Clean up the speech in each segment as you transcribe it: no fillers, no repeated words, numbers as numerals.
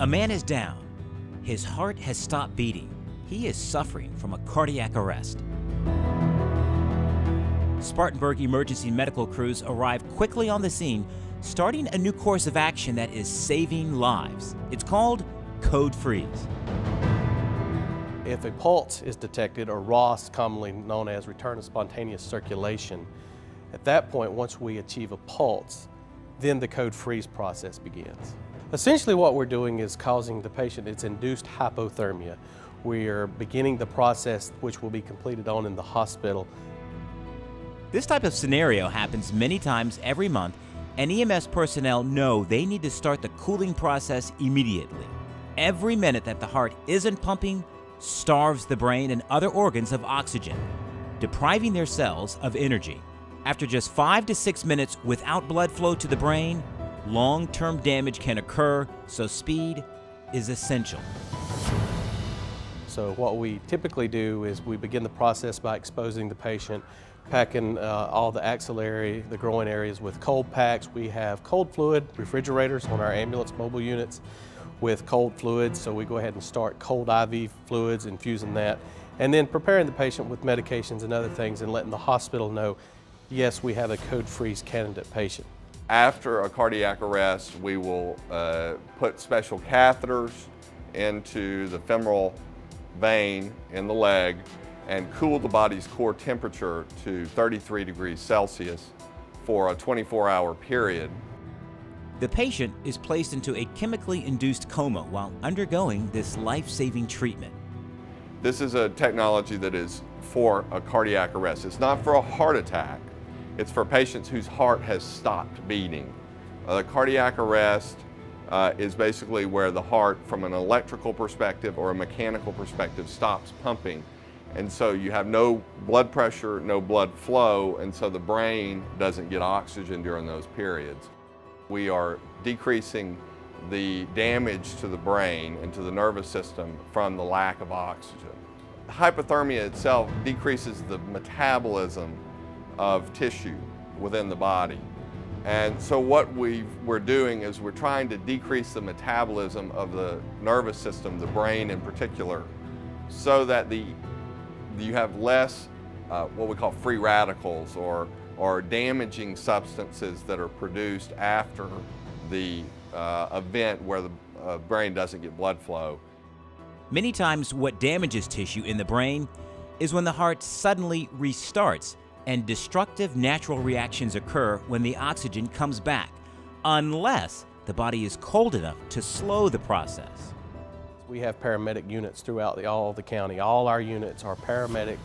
A man is down. His heart has stopped beating. He is suffering from a cardiac arrest. Spartanburg emergency medical crews arrive quickly on the scene, starting a new course of action that is saving lives. It's called Code Freeze. If a pulse is detected, or ROS, commonly known as return of spontaneous circulation, at that point, once we achieve a pulse, then the code freeze process begins. Essentially what we're doing is causing the patient, it's induced hypothermia. We are beginning the process which will be completed on in the hospital. This type of scenario happens many times every month, and EMS personnel know they need to start the cooling process immediately. Every minute that the heart isn't pumping starves the brain and other organs of oxygen, depriving their cells of energy. After just 5 to 6 minutes without blood flow to the brain, long-term damage can occur, so speed is essential. So what we typically do is we begin the process by exposing the patient, packing all the axillary, the groin areas with cold packs. We have cold fluid refrigerators on our ambulance mobile units with cold fluids, so we go ahead and start cold IV fluids, infusing that, and then preparing the patient with medications and other things and letting the hospital know, yes, we have a code freeze candidate patient. After a cardiac arrest, we will put special catheters into the femoral vein in the leg and cool the body's core temperature to 33 degrees Celsius for a 24-hour period. The patient is placed into a chemically induced coma while undergoing this life-saving treatment. This is a technology that is for a cardiac arrest. It's not for a heart attack. It's for patients whose heart has stopped beating. The cardiac arrest is basically where the heart, from an electrical perspective or a mechanical perspective, stops pumping. And so you have no blood pressure, no blood flow, and so the brain doesn't get oxygen during those periods. We are decreasing the damage to the brain and to the nervous system from the lack of oxygen. Hypothermia itself decreases the metabolism of tissue within the body. And so what we're doing is we're trying to decrease the metabolism of the nervous system, the brain in particular, so that you have less what we call free radicals or damaging substances that are produced after the event where the brain doesn't get blood flow. Many times what damages tissue in the brain is when the heart suddenly restarts and destructive natural reactions occur when the oxygen comes back, unless the body is cold enough to slow the process. We have paramedic units throughout all the county. All our units are paramedic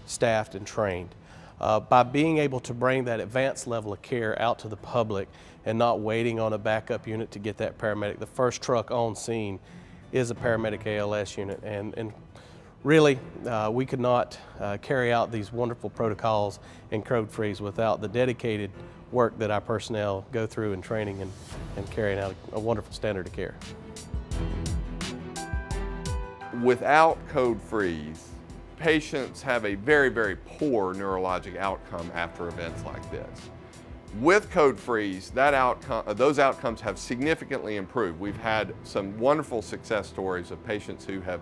staffed and trained. By being able to bring that advanced level of care out to the public and not waiting on a backup unit to get that paramedic, the first truck on scene is a paramedic ALS unit. And really, we could not carry out these wonderful protocols in code freeze without the dedicated work that our personnel go through in training and carrying out a wonderful standard of care. Without code freeze, patients have a very, very poor neurologic outcome after events like this. With code freeze, those outcomes have significantly improved. We've had some wonderful success stories of patients who have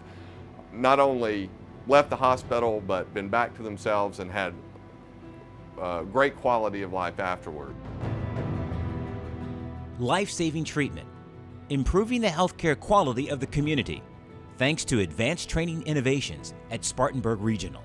not only left the hospital but been back to themselves and had great quality of life afterward. Life-saving treatment, improving the healthcare quality of the community, thanks to advanced training innovations at Spartanburg Regional.